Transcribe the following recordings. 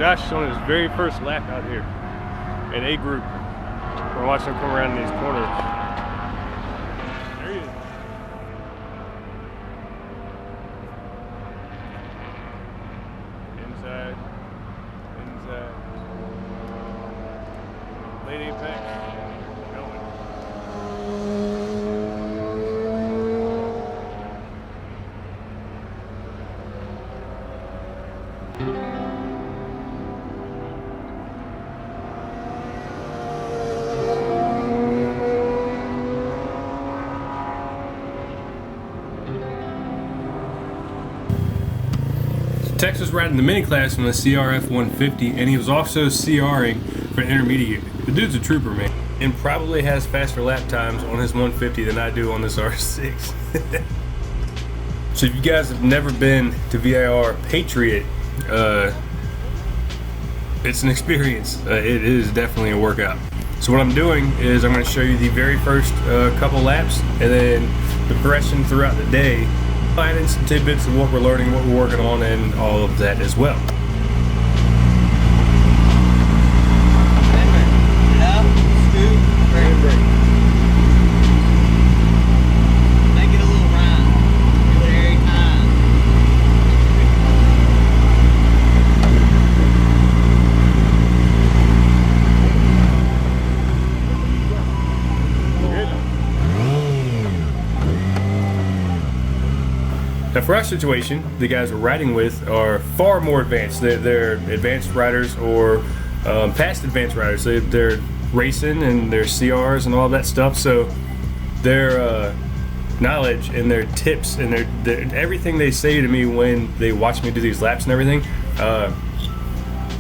Josh is on his very first lap out here in A group. We're watching him come around in these corners. There he is. Inside. Late apex. Going. Tex was riding the mini class on the CRF 150, and he was also CRing for an intermediate. The dude's a trooper, man, and probably has faster lap times on his 150 than I do on this R6. So if you guys have never been to VIR Patriot, it's an experience. It is definitely a workout. So what I'm doing is I'm going to show you the very first couple laps, and then the progression throughout the day, finding some tidbits of what we're learning, what we're working on, and all of that as well. Now for our situation, the guys we're riding with are far more advanced. They're advanced riders or past advanced riders. They're racing and they're CRs and all that stuff. So their knowledge and their tips and their everything they say to me when they watch me do these laps and everything, a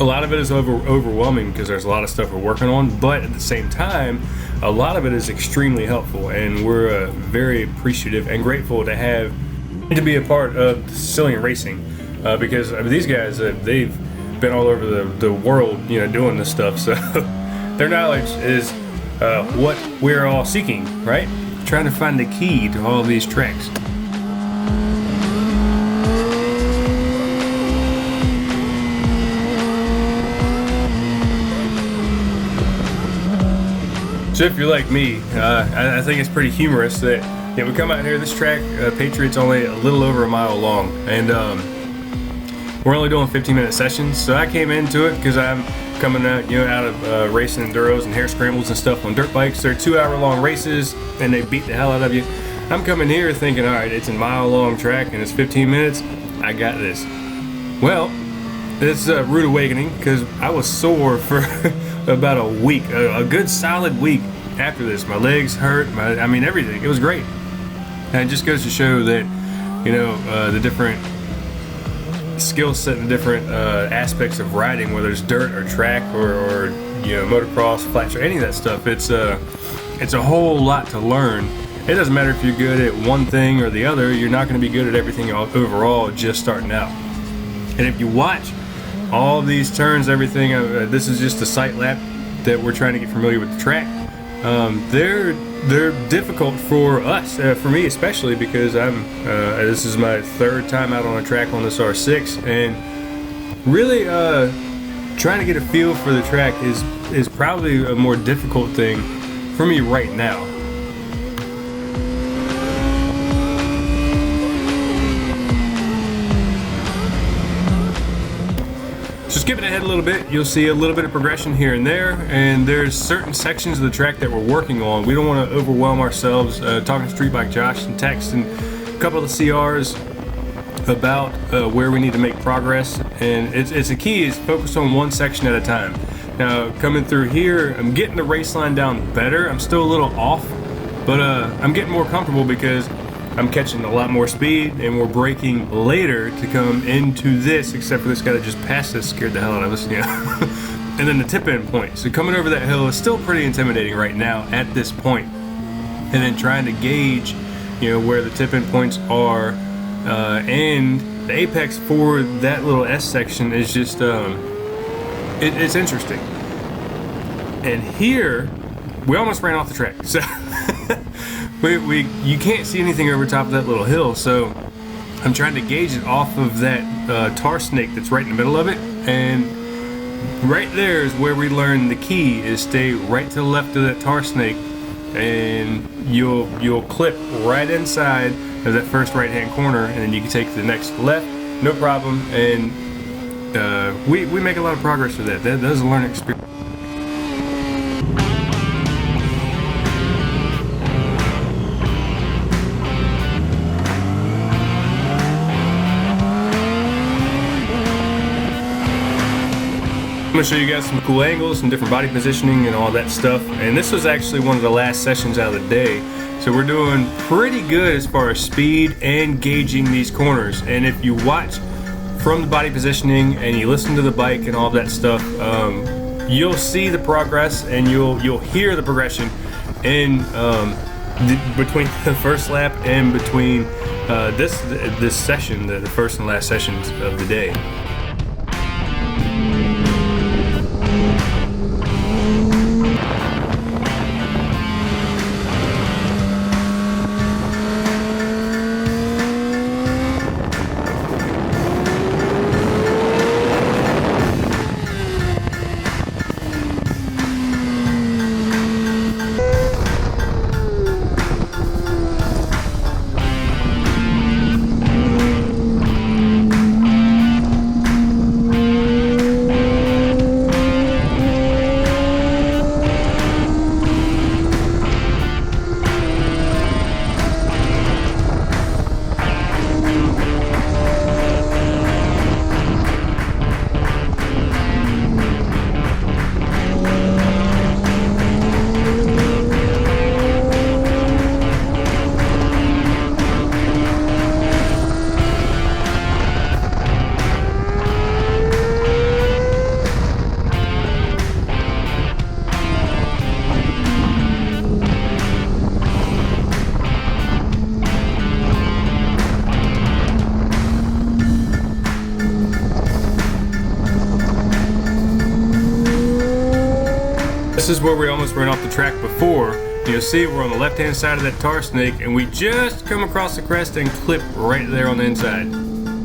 lot of it is overwhelming because there's a lot of stuff we're working on. But at the same time, a lot of it is extremely helpful, and we're very appreciative and grateful to be a part of Sicilian racing, because I mean, these guys, they've been all over the world, you know, doing this stuff. So their knowledge is what we're all seeking, right? Trying to find the key to all of these tracks. So if you're like me, I think it's pretty humorous that we come out here. This track, Patriot's only a little over a mile long, and we're only doing 15-minute sessions. So I came into it because I'm coming out, out of racing enduros and hair scrambles and stuff on dirt bikes. They're 2-hour-long races, and they beat the hell out of you. I'm coming here thinking, all right, it's a mile-long track and it's 15 minutes. I got this. Well, it's a rude awakening because I was sore for about a week, a good solid week after this. My legs hurt, I mean everything. It was great. And it just goes to show that, the different skill set and different aspects of riding, whether it's dirt or track or motocross, flat track, any of that stuff. It's a whole lot to learn. It doesn't matter if you're good at one thing or the other. You're not going to be good at everything overall just starting out. And if you watch all of these turns, everything, this is just a sight lap that we're trying to get familiar with the track. They're difficult for us, for me especially, because this is my third time out on a track on this R6, and really trying to get a feel for the track is probably a more difficult thing for me right now. So skipping ahead a little bit, you'll see a little bit of progression here and there, and there's certain sections of the track that we're working on. We don't want to overwhelm ourselves. Talking to Street Bike Josh and Tex and a couple of the CRs about where we need to make progress, and it's a key is focus on one section at a time. Now coming through here, I'm getting the race line down better. I'm still a little off, but I'm getting more comfortable because I'm catching a lot more speed, and we're braking later to come into this, except for this guy that just passed us scared the hell out of us, And then the tip-in point. So coming over that hill is still pretty intimidating right now at this point. And then trying to gauge, where the tip-in points are, and the apex for that little S section is just, it's interesting. And here, we almost ran off the track. So you can't see anything over top of that little hill, so I'm trying to gauge it off of that tar snake that's right in the middle of it, and right there is where we learn the key is stay right to the left of that tar snake, and you'll clip right inside of that first right hand corner, and then you can take the next left, no problem. And we make a lot of progress with that. That is a learning experience. I'm going to show you guys some cool angles, some different body positioning and all that stuff. And this was actually one of the last sessions out of the day. So we're doing pretty good as far as speed and gauging these corners. And if you watch from the body positioning and you listen to the bike and all that stuff, you'll see the progress and you'll hear the progression in between the first lap and between this session, the first and last sessions of the day. This is where we almost ran off the track before. You'll see we're on the left hand side of that tar snake and we just come across the crest and clip right there on the inside.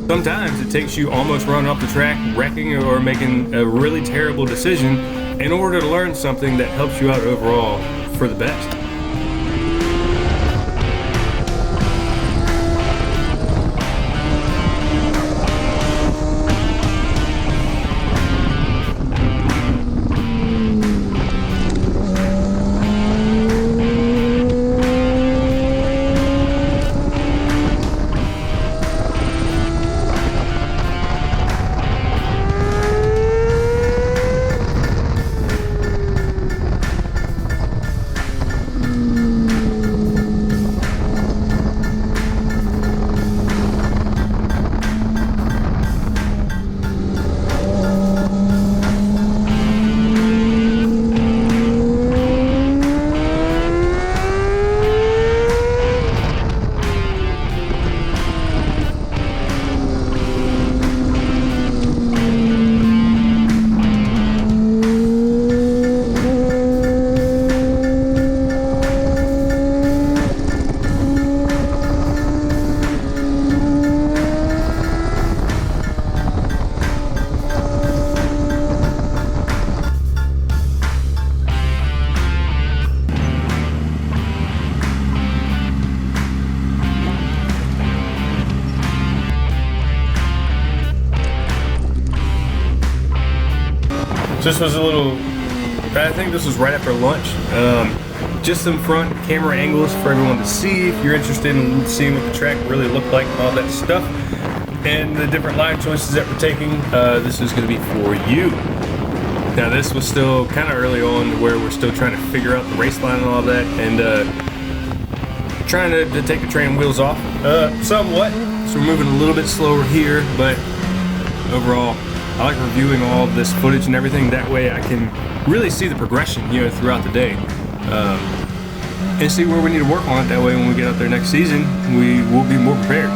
Sometimes it takes you almost running off the track, wrecking or making a really terrible decision in order to learn something that helps you out overall for the best. This was a little, I think this was right after lunch. Just some front camera angles for everyone to see if you're interested in seeing what the track really looked like and all that stuff. And the different line choices that we're taking, this is going to be for you. Now this was still kind of early on where we're still trying to figure out the race line and all that, and trying to take the training wheels off somewhat. So we're moving a little bit slower here, but overall I like reviewing all of this footage and everything. That way I can really see the progression, throughout the day, and see where we need to work on it. That way when we get out there next season, we will be more prepared.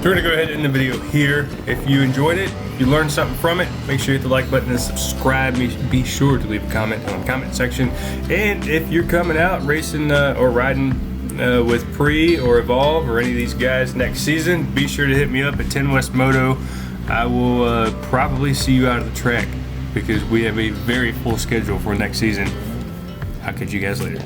we're gonna go ahead and end the video here. If you enjoyed it, if you learned something from it, make sure you hit the like button and subscribe. Be sure to leave a comment in the comment section. And if you're coming out racing or riding with Pre or Evolve or any of these guys next season, be sure to hit me up at 10 West Moto. I will probably see you out of the track because we have a very full schedule for next season. I'll catch you guys later.